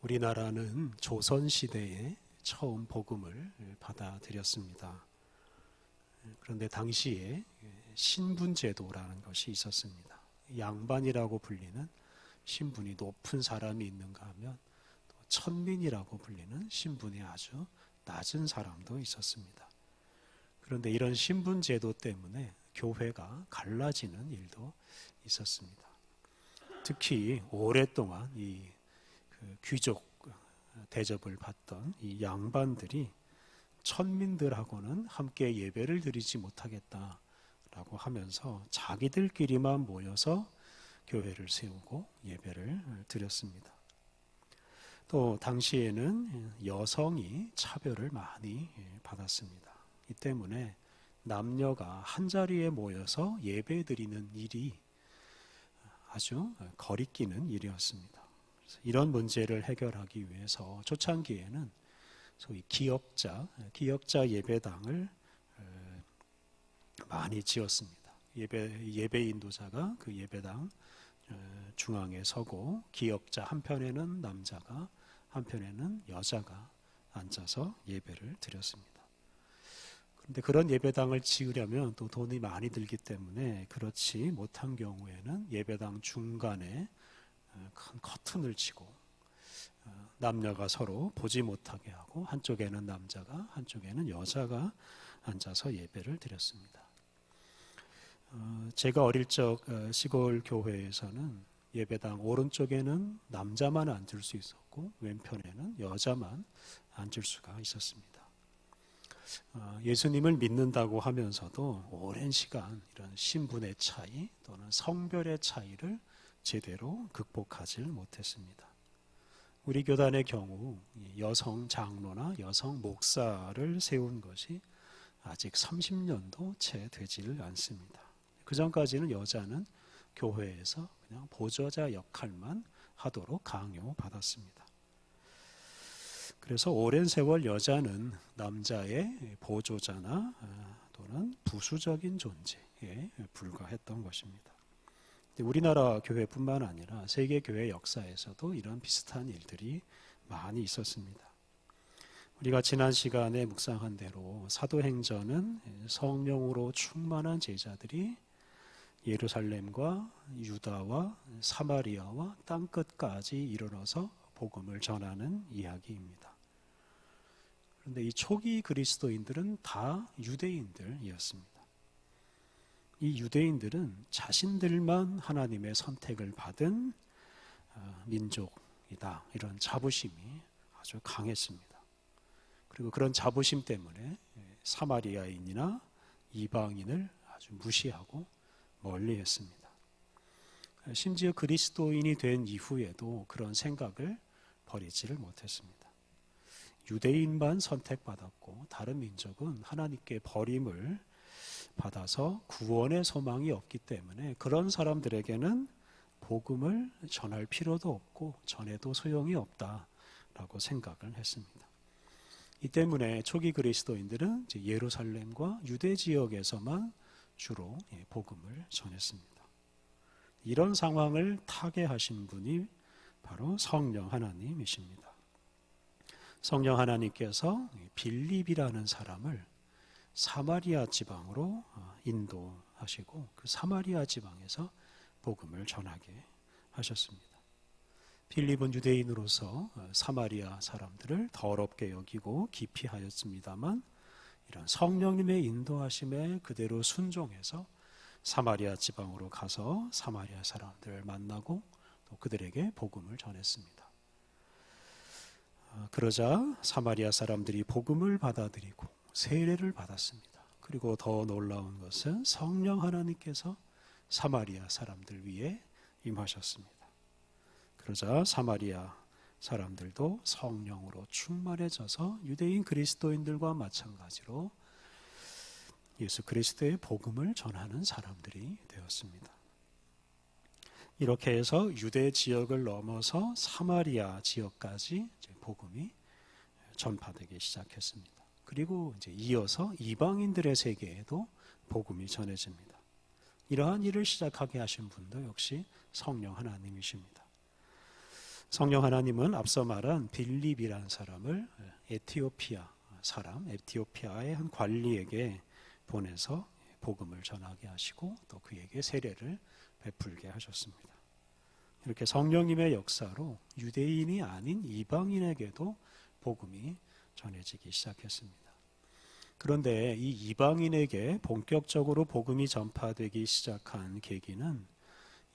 우리나라는 조선시대에 처음 복음을 받아들였습니다. 그런데 당시에 신분제도라는 것이 있었습니다. 양반이라고 불리는 신분이 높은 사람이 있는가 하면 또 천민이라고 불리는 신분이 아주 낮은 사람도 있었습니다. 그런데 이런 신분제도 때문에 교회가 갈라지는 일도 있었습니다. 특히 오랫동안 이 귀족 대접을 받던 이 양반들이 천민들하고는 함께 예배를 드리지 못하겠다라고 하면서 자기들끼리만 모여서 교회를 세우고 예배를 드렸습니다. 또 당시에는 여성이 차별을 많이 받았습니다. 이 때문에 남녀가 한자리에 모여서 예배 드리는 일이 아주 거리끼는 일이었습니다. 이런 문제를 해결하기 위해서 초창기에는 소위 기역자 예배당을 많이 지었습니다. 예배 인도자가 그 예배당 중앙에 서고 기역자 한편에는 남자가 한편에는 여자가 앉아서 예배를 드렸습니다. 그런데 그런 예배당을 지으려면 또 돈이 많이 들기 때문에 그렇지 못한 경우에는 예배당 중간에 큰 커튼을 치고 남녀가 서로 보지 못하게 하고 한쪽에는 남자가 한쪽에는 여자가 앉아서 예배를 드렸습니다. 제가 어릴 적 시골 교회에서는 예배당 오른쪽에는 남자만 앉을 수 있었고 왼편에는 여자만 앉을 수가 있었습니다. 예수님을 믿는다고 하면서도 오랜 시간 이런 신분의 차이 또는 성별의 차이를 제대로 극복하지 못했습니다. 우리 교단의 경우 여성 장로나 여성 목사를 세운 것이 아직 30년도 채 되지를 않습니다. 그 전까지는 여자는 교회에서 그냥 보조자 역할만 하도록 강요받았습니다. 그래서 오랜 세월 여자는 남자의 보조자나 또는 부수적인 존재에 불과했던 것입니다. 우리나라 교회뿐만 아니라 세계 교회 역사에서도 이런 비슷한 일들이 많이 있었습니다. 우리가 지난 시간에 묵상한 대로 사도행전은 성령으로 충만한 제자들이 예루살렘과 유다와 사마리아와 땅끝까지 이르러서 복음을 전하는 이야기입니다. 그런데 이 초기 그리스도인들은 다 유대인들이었습니다. 이 유대인들은 자신들만 하나님의 선택을 받은 민족이다. 이런 자부심이 아주 강했습니다. 그리고 그런 자부심 때문에 사마리아인이나 이방인을 아주 무시하고 멀리했습니다. 심지어 그리스도인이 된 이후에도 그런 생각을 버리지를 못했습니다. 유대인만 선택받았고 다른 민족은 하나님께 버림을 받아서 구원의 소망이 없기 때문에 그런 사람들에게는 복음을 전할 필요도 없고 전해도 소용이 없다라고 생각을 했습니다. 이 때문에 초기 그리스도인들은 이제 예루살렘과 유대 지역에서만 주로 복음을 전했습니다. 이런 상황을 타개하신 분이 바로 성령 하나님이십니다. 성령 하나님께서 빌립이라는 사람을 사마리아 지방으로 인도하시고 그 사마리아 지방에서 복음을 전하게 하셨습니다. 빌립은 유대인으로서 사마리아 사람들을 더럽게 여기고 기피하였습니다만 이런 성령님의 인도하심에 그대로 순종해서 사마리아 지방으로 가서 사마리아 사람들을 만나고 또 그들에게 복음을 전했습니다. 그러자 사마리아 사람들이 복음을 받아들이고 세례를 받았습니다. 그리고 더 놀라운 것은 성령 하나님께서 사마리아 사람들 위에 임하셨습니다. 그러자 사마리아 사람들도 성령으로 충만해져서 유대인 그리스도인들과 마찬가지로 예수 그리스도의 복음을 전하는 사람들이 되었습니다. 이렇게 해서 유대 지역을 넘어서 사마리아 지역까지 복음이 전파되기 시작했습니다. 그리고 이제 이어서 이방인들의 세계에도 복음이 전해집니다. 이러한 일을 시작하게 하신 분도 역시 성령 하나님이십니다. 성령 하나님은 앞서 말한 빌립이라는 사람을 에티오피아의 한 관리에게 보내서 복음을 전하게 하시고 또 그에게 세례를 베풀게 하셨습니다. 이렇게 성령님의 역사로 유대인이 아닌 이방인에게도 복음이 전해지기 시작했습니다. 그런데 이 이방인에게 본격적으로 복음이 전파되기 시작한 계기는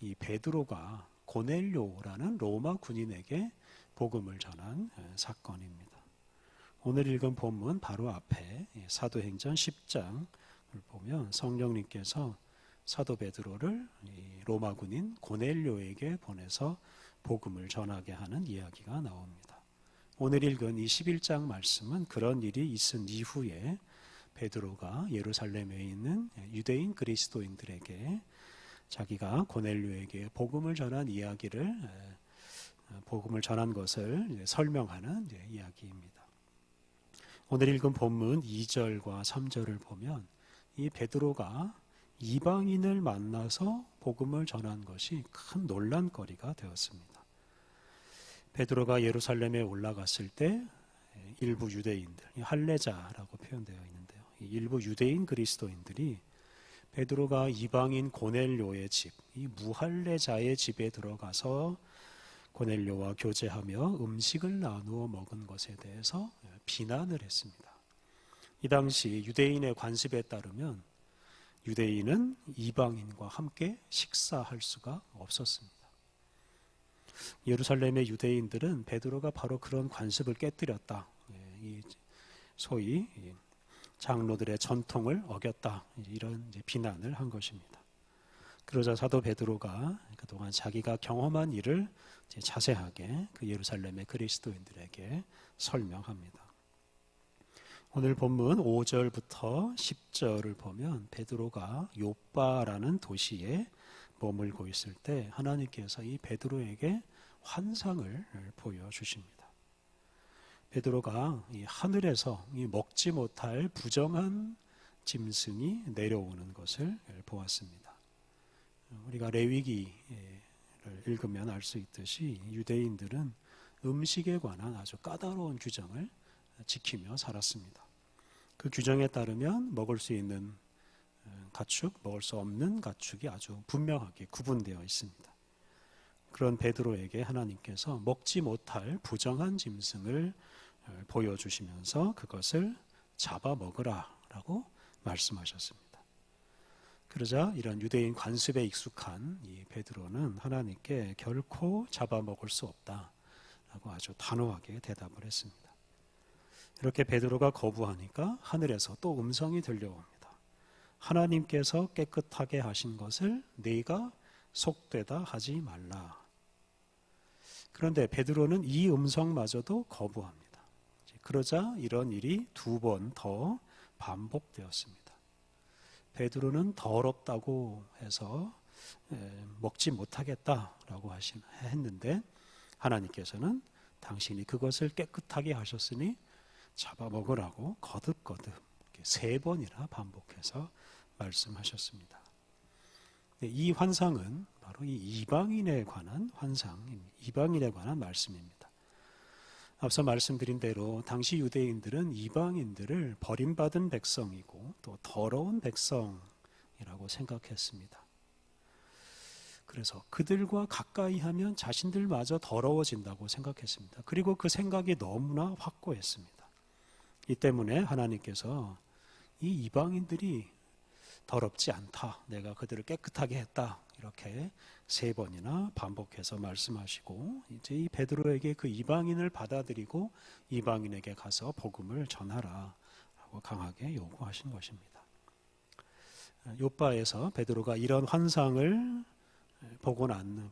이 베드로가 고넬료라는 로마 군인에게 복음을 전한 사건입니다. 오늘 읽은 본문 바로 앞에 사도행전 10장을 보면 성령님께서 사도 베드로를 로마 군인 고넬료에게 보내서 복음을 전하게 하는 이야기가 나옵니다. 오늘 읽은 이 11장 말씀은 그런 일이 있은 이후에 베드로가 예루살렘에 있는 유대인 그리스도인들에게 자기가 고넬료에게 복음을 전한 것을 설명하는 이야기입니다. 오늘 읽은 본문 2절과 3절을 보면 이 베드로가 이방인을 만나서 복음을 전한 것이 큰 논란거리가 되었습니다. 베드로가 예루살렘에 올라갔을 때 일부 유대인들, 할례자라고 표현되어 있는데요. 일부 유대인 그리스도인들이 베드로가 이방인 고넬료의 집, 이 무할례자의 집에 들어가서 고넬료와 교제하며 음식을 나누어 먹은 것에 대해서 비난을 했습니다. 이 당시 유대인의 관습에 따르면 유대인은 이방인과 함께 식사할 수가 없었습니다. 예루살렘의 유대인들은 베드로가 바로 그런 관습을 깨뜨렸다. 소위 장로들의 전통을 어겼다. 이런 비난을 한 것입니다. 그러자 사도 베드로가 그동안 자기가 경험한 일을 자세하게 그 예루살렘의 그리스도인들에게 설명합니다. 오늘 본문 5절부터 10절을 보면 베드로가 요빠라는 도시에 머물고 있을 때 하나님께서 이 베드로에게 환상을 보여주십니다. 베드로가 이 하늘에서 이 먹지 못할 부정한 짐승이 내려오는 것을 보았습니다. 우리가 레위기를 읽으면 알 수 있듯이 유대인들은 음식에 관한 아주 까다로운 규정을 지키며 살았습니다. 그 규정에 따르면 먹을 수 있는 가축, 먹을 수 없는 가축이 아주 분명하게 구분되어 있습니다. 그런 베드로에게 하나님께서 먹지 못할 부정한 짐승을 보여주시면서 그것을 잡아 먹으라라고 말씀하셨습니다. 그러자 이런 유대인 관습에 익숙한 이 베드로는 하나님께 결코 잡아먹을 수 없다라고 아주 단호하게 대답을 했습니다. 이렇게 베드로가 거부하니까 하늘에서 또 음성이 들려옵니다. 하나님께서 깨끗하게 하신 것을 네가 속되다 하지 말라. 그런데 베드로는 이 음성마저도 거부합니다. 그러자 이런 일이 2번 더 반복되었습니다. 베드로는 더럽다고 해서 먹지 못하겠다라고 했는데 하나님께서는 당신이 그것을 깨끗하게 하셨으니 잡아먹으라고 거듭거듭 3번이나 반복해서 말씀하셨습니다. 이 환상은 바로 이 이방인에 관한 이방인에 관한 말씀입니다. 앞서 말씀드린 대로 당시 유대인들은 이방인들을 버림받은 백성이고 또 더러운 백성이라고 생각했습니다. 그래서 그들과 가까이 하면 자신들마저 더러워진다고 생각했습니다. 그리고 그 생각이 너무나 확고했습니다. 이 때문에 하나님께서 이 이방인들이 더럽지 않다. 내가 그들을 깨끗하게 했다. 이렇게 3번이나 반복해서 말씀하시고 이제 이 베드로에게 그 이방인을 받아들이고 이방인에게 가서 복음을 전하라 라고 강하게 요구하신 것입니다. 요빠에서 베드로가 이런 환상을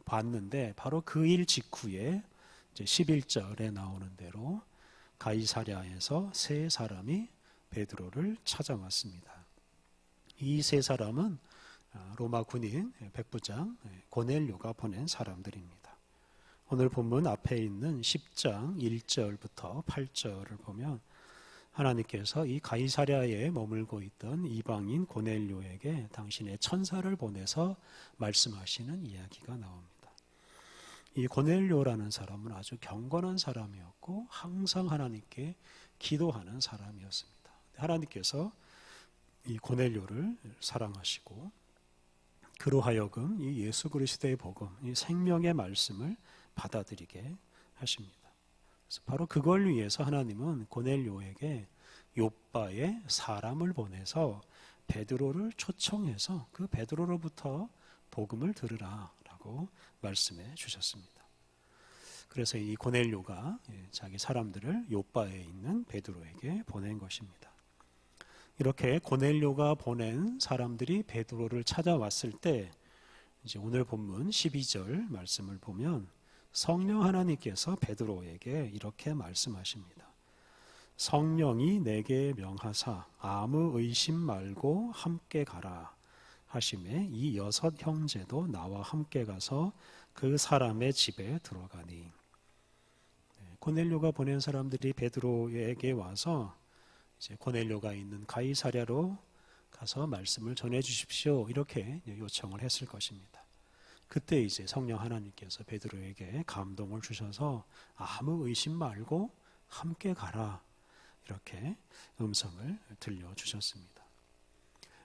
봤는데 바로 그 일 직후에 이제 11절에 나오는 대로 가이사랴에서 3사람이 베드로를 찾아왔습니다. 이 3사람은 로마 군인 백부장 고넬료가 보낸 사람들입니다. 오늘 본문 앞에 있는 10장 1절부터 8절을 보면 하나님께서 이 가이사랴에 머물고 있던 이방인 고넬료에게 당신의 천사를 보내서 말씀하시는 이야기가 나옵니다. 이 고넬료라는 사람은 아주 경건한 사람이었고 항상 하나님께 기도하는 사람이었습니다. 하나님께서 이 고넬료를 사랑하시고 그로 하여금 이 예수 그리스도의 복음, 이 생명의 말씀을 받아들이게 하십니다. 그래서 바로 그걸 위해서 하나님은 고넬료에게 욥바의 사람을 보내서 베드로를 초청해서 그 베드로로부터 복음을 들으라라고 말씀해 주셨습니다. 그래서 이 고넬료가 자기 사람들을 욥바에 있는 베드로에게 보낸 것입니다. 이렇게 고넬료가 보낸 사람들이 베드로를 찾아왔을 때 이제 오늘 본문 12절 말씀을 보면 성령 하나님께서 베드로에게 이렇게 말씀하십니다. 성령이 내게 명하사 아무 의심 말고 함께 가라 하심에 이 6 형제도 나와 함께 가서 그 사람의 집에 들어가니. 고넬료가 보낸 사람들이 베드로에게 와서 이제 고넬료가 있는 가이사랴로 가서 말씀을 전해 주십시오 이렇게 요청을 했을 것입니다. 그때 이제 성령 하나님께서 베드로에게 감동을 주셔서 아무 의심 말고 함께 가라 이렇게 음성을 들려주셨습니다.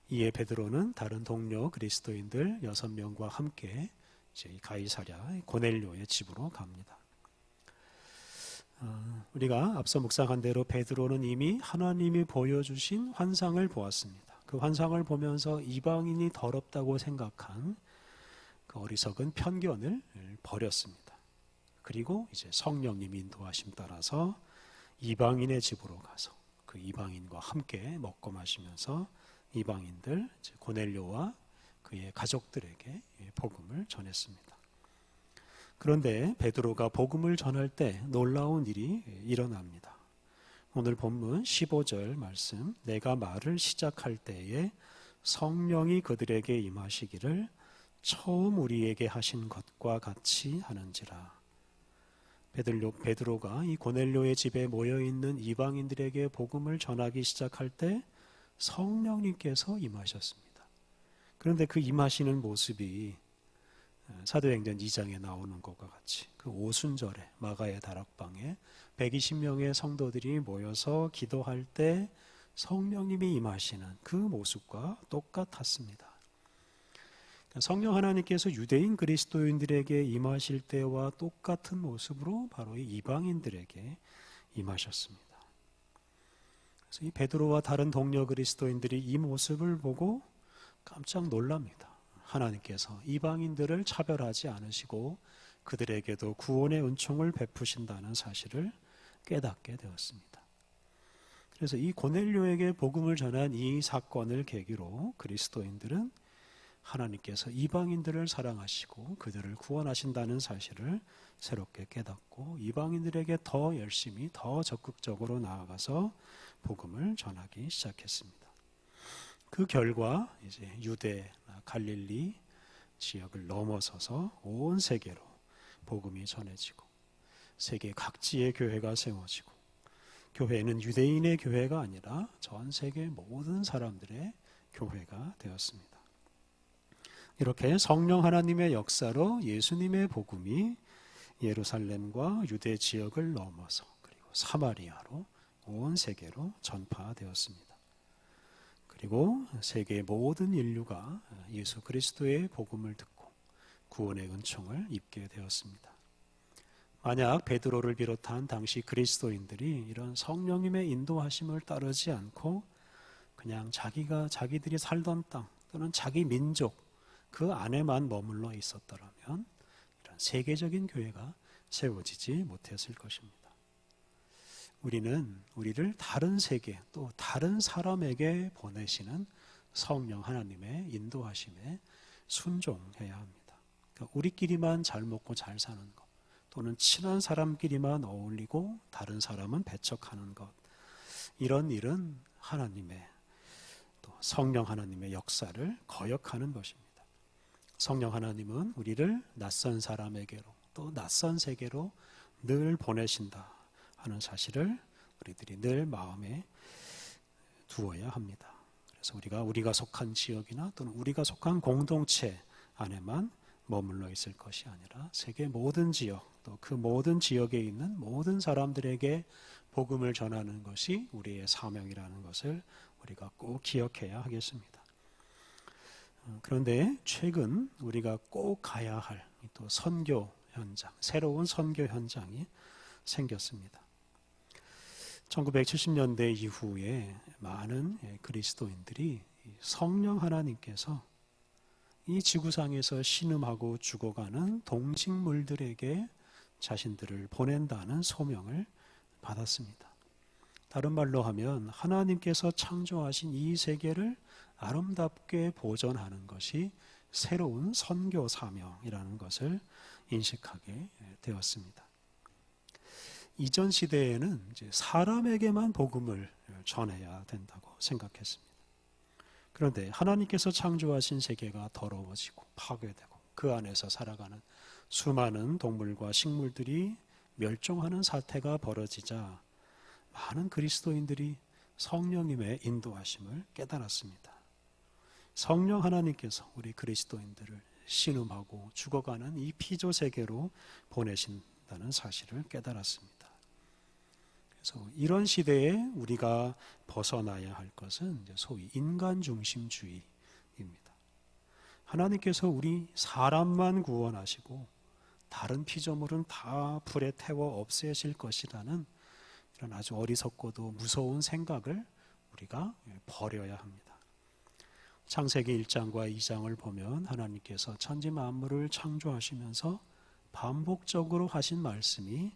이에 베드로는 다른 동료 그리스도인들 6명과 함께 이제 가이사랴 고넬료의 집으로 갑니다. 우리가 앞서 묵상한 대로 베드로는 이미 하나님이 보여주신 환상을 보았습니다. 그 환상을 보면서 이방인이 더럽다고 생각한 그 어리석은 편견을 버렸습니다. 그리고 이제 성령님 인도하심 따라서 이방인의 집으로 가서 그 이방인과 함께 먹고 마시면서 이방인들 고넬료와 그의 가족들에게 복음을 전했습니다. 그런데 베드로가 복음을 전할 때 놀라운 일이 일어납니다. 오늘 본문 15절 말씀, 내가 말을 시작할 때에 성령이 그들에게 임하시기를 처음 우리에게 하신 것과 같이 하는지라. 베드로가 이 고넬료의 집에 모여있는 이방인들에게 복음을 전하기 시작할 때 성령님께서 임하셨습니다. 그런데 그 임하시는 모습이 사도행전 2장에 나오는 것과 같이 그 오순절에 마가의 다락방에 120명의 성도들이 모여서 기도할 때 성령님이 임하시는 그 모습과 똑같았습니다. 성령 하나님께서 유대인 그리스도인들에게 임하실 때와 똑같은 모습으로 바로 이 이방인들에게 임하셨습니다. 그래서 이 베드로와 다른 동료 그리스도인들이 이 모습을 보고 깜짝 놀랍니다. 하나님께서 이방인들을 차별하지 않으시고 그들에게도 구원의 은총을 베푸신다는 사실을 깨닫게 되었습니다. 그래서 이 고넬료에게 복음을 전한 이 사건을 계기로 그리스도인들은 하나님께서 이방인들을 사랑하시고 그들을 구원하신다는 사실을 새롭게 깨닫고 이방인들에게 더 열심히 더 적극적으로 나아가서 복음을 전하기 시작했습니다. 그 결과 이제 유대, 갈릴리 지역을 넘어서서 온 세계로 복음이 전해지고 세계 각지의 교회가 세워지고 교회는 유대인의 교회가 아니라 전 세계 모든 사람들의 교회가 되었습니다. 이렇게 성령 하나님의 역사로 예수님의 복음이 예루살렘과 유대 지역을 넘어서 그리고 사마리아로 온 세계로 전파되었습니다. 그리고 세계의 모든 인류가 예수 그리스도의 복음을 듣고 구원의 은총을 입게 되었습니다. 만약 베드로를 비롯한 당시 그리스도인들이 이런 성령님의 인도하심을 따르지 않고 그냥 자기들이 살던 땅 또는 자기 민족 그 안에만 머물러 있었더라면 이런 세계적인 교회가 세워지지 못했을 것입니다. 우리를 다른 세계 또 다른 사람에게 보내시는 성령 하나님의 인도하심에 순종해야 합니다. 그러니까 우리끼리만 잘 먹고 잘 사는 것 또는 친한 사람끼리만 어울리고 다른 사람은 배척하는 것 이런 일은 하나님의 또 성령 하나님의 역사를 거역하는 것입니다. 성령 하나님은 우리를 낯선 사람에게로 또 낯선 세계로 늘 보내신다 하는 사실을 우리들이 늘 마음에 두어야 합니다. 그래서 우리가 속한 지역이나 또는 우리가 속한 공동체 안에만 머물러 있을 것이 아니라 세계 모든 지역, 또 그 모든 지역에 있는 모든 사람들에게 복음을 전하는 것이 우리의 사명이라는 것을 우리가 꼭 기억해야 하겠습니다. 그런데 최근 우리가 꼭 가야 할 또 선교 현장, 새로운 선교 현장이 생겼습니다. 1970년대 이후에 많은 그리스도인들이 성령 하나님께서 이 지구상에서 신음하고 죽어가는 동식물들에게 자신들을 보낸다는 소명을 받았습니다. 다른 말로 하면 하나님께서 창조하신 이 세계를 아름답게 보존하는 것이 새로운 선교 사명이라는 것을 인식하게 되었습니다. 이전 시대에는 이제 사람에게만 복음을 전해야 된다고 생각했습니다. 그런데 하나님께서 창조하신 세계가 더러워지고 파괴되고 그 안에서 살아가는 수많은 동물과 식물들이 멸종하는 사태가 벌어지자 많은 그리스도인들이 성령님의 인도하심을 깨달았습니다. 성령 하나님께서 우리 그리스도인들을 신음하고 죽어가는 이 피조 세계로 보내신다는 사실을 깨달았습니다. 그래서 이런 시대에 우리가 벗어나야 할 것은 소위 인간 중심주의입니다. 하나님께서 우리 사람만 구원하시고 다른 피조물은 다 불에 태워 없애실 것이라는 이런 아주 어리석고도 무서운 생각을 우리가 버려야 합니다. 창세기 1장과 2장을 보면 하나님께서 천지 만물을 창조하시면서 반복적으로 하신 말씀이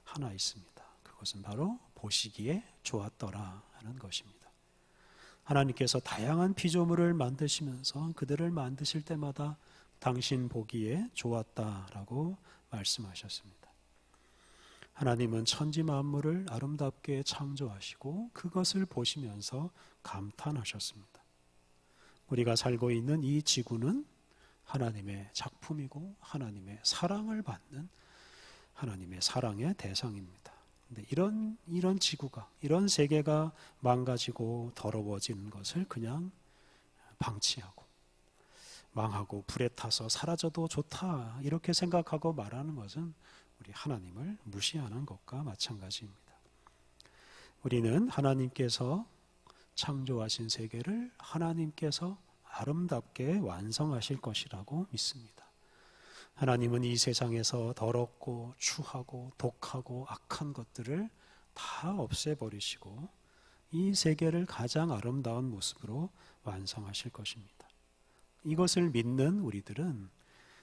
하나 있습니다. 그것은 바로 보시기에 좋았더라 하는 것입니다. 하나님께서 다양한 피조물을 만드시면서 그들을 만드실 때마다 당신 보기에 좋았다라고 말씀하셨습니다. 하나님은 천지 만물을 아름답게 창조하시고 그것을 보시면서 감탄하셨습니다. 우리가 살고 있는 이 지구는 하나님의 작품이고 하나님의 사랑을 받는 하나님의 사랑의 대상입니다. 근데 이런 지구가, 이런 세계가 망가지고 더러워지는 것을 그냥 방치하고 망하고 불에 타서 사라져도 좋다 이렇게 생각하고 말하는 것은 우리 하나님을 무시하는 것과 마찬가지입니다. 우리는 하나님께서 창조하신 세계를 하나님께서 아름답게 완성하실 것이라고 믿습니다. 하나님은 이 세상에서 더럽고 추하고 독하고 악한 것들을 다 없애버리시고 이 세계를 가장 아름다운 모습으로 완성하실 것입니다. 이것을 믿는 우리들은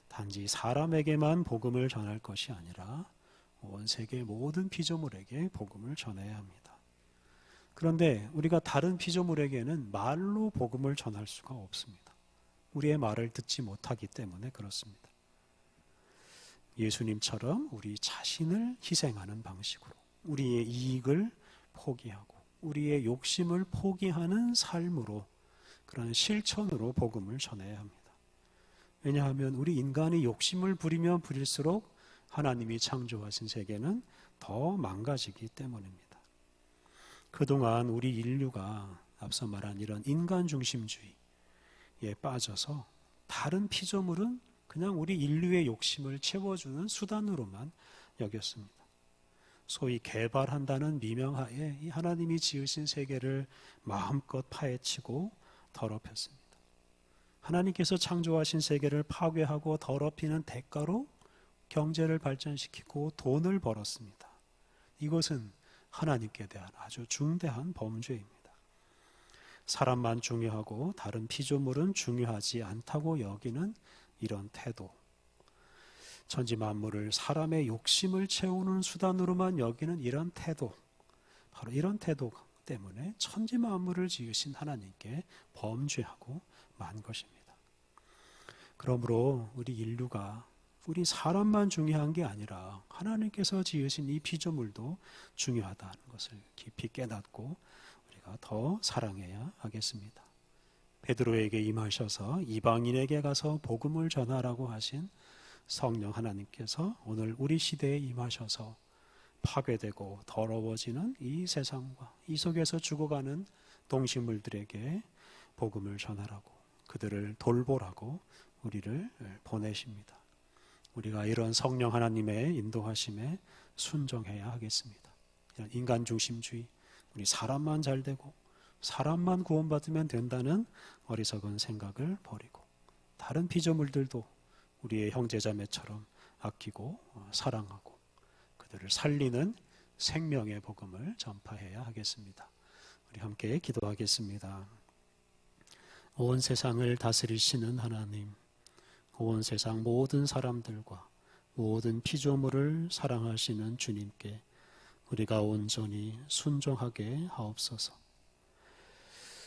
단지 사람에게만 복음을 전할 것이 아니라 온 세계 모든 피조물에게 복음을 전해야 합니다. 그런데 우리가 다른 피조물에게는 말로 복음을 전할 수가 없습니다. 우리의 말을 듣지 못하기 때문에 그렇습니다. 예수님처럼 우리 자신을 희생하는 방식으로 우리의 이익을 포기하고 우리의 욕심을 포기하는 삶으로 그런 실천으로 복음을 전해야 합니다. 왜냐하면 우리 인간이 욕심을 부리면 부릴수록 하나님이 창조하신 세계는 더 망가지기 때문입니다. 그동안 우리 인류가 앞서 말한 이런 인간 중심주의에 빠져서 다른 피조물은 그냥 우리 인류의 욕심을 채워주는 수단으로만 여겼습니다. 소위 개발한다는 미명하에 이 하나님이 지으신 세계를 마음껏 파헤치고 더럽혔습니다. 하나님께서 창조하신 세계를 파괴하고 더럽히는 대가로 경제를 발전시키고 돈을 벌었습니다. 이것은 하나님께 대한 아주 중대한 범죄입니다. 사람만 중요하고 다른 피조물은 중요하지 않다고 여기는 이런 태도, 천지 만물을 사람의 욕심을 채우는 수단으로만 여기는 이런 태도, 바로 이런 태도 때문에 천지 만물을 지으신 하나님께 범죄하고 만 것입니다. 그러므로 우리 인류가 우리 사람만 중요한 게 아니라 하나님께서 지으신 이 피조물도 중요하다는 것을 깊이 깨닫고 우리가 더 사랑해야 하겠습니다. 베드로에게 임하셔서 이방인에게 가서 복음을 전하라고 하신 성령 하나님께서 오늘 우리 시대에 임하셔서 파괴되고 더러워지는 이 세상과 이 속에서 죽어가는 동식물들에게 복음을 전하라고 그들을 돌보라고 우리를 보내십니다. 우리가 이런 성령 하나님의 인도하심에 순종해야 하겠습니다. 이런 인간 중심주의, 우리 사람만 잘 되고 사람만 구원받으면 된다는 어리석은 생각을 버리고 다른 피조물들도 우리의 형제자매처럼 아끼고 사랑하고 그들을 살리는 생명의 복음을 전파해야 하겠습니다. 우리 함께 기도하겠습니다. 온 세상을 다스리시는 하나님, 온 세상 모든 사람들과 모든 피조물을 사랑하시는 주님께 우리가 온전히 순종하게 하옵소서.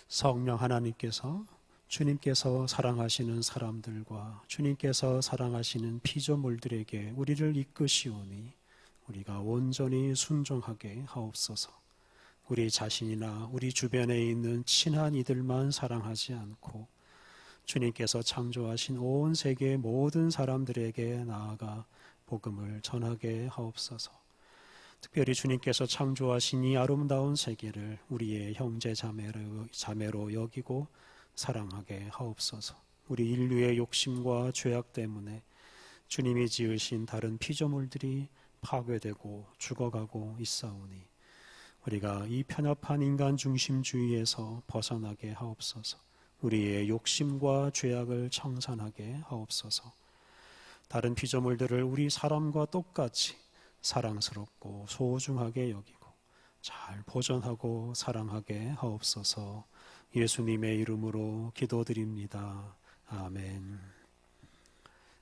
성령 하나님께서 주님께서 사랑하시는 사람들과 주님께서 사랑하시는 피조물들에게 우리를 이끄시오니 우리가 온전히 순종하게 하옵소서. 우리 자신이나 우리 주변에 있는 친한 이들만 사랑하지 않고 주님께서 창조하신 온 세계 모든 사람들에게 나아가 복음을 전하게 하옵소서. 특별히 주님께서 창조하신 이 아름다운 세계를 우리의 형제 자매로 여기고 사랑하게 하옵소서. 우리 인류의 욕심과 죄악 때문에 주님이 지으신 다른 피조물들이 파괴되고 죽어가고 있사오니 우리가 이 편협한 인간 중심주의에서 벗어나게 하옵소서. 우리의 욕심과 죄악을 청산하게 하옵소서. 다른 피조물들을 우리 사람과 똑같이 사랑스럽고 소중하게 여기고 잘 보존하고 사랑하게 하옵소서. 예수님의 이름으로 기도드립니다. 아멘.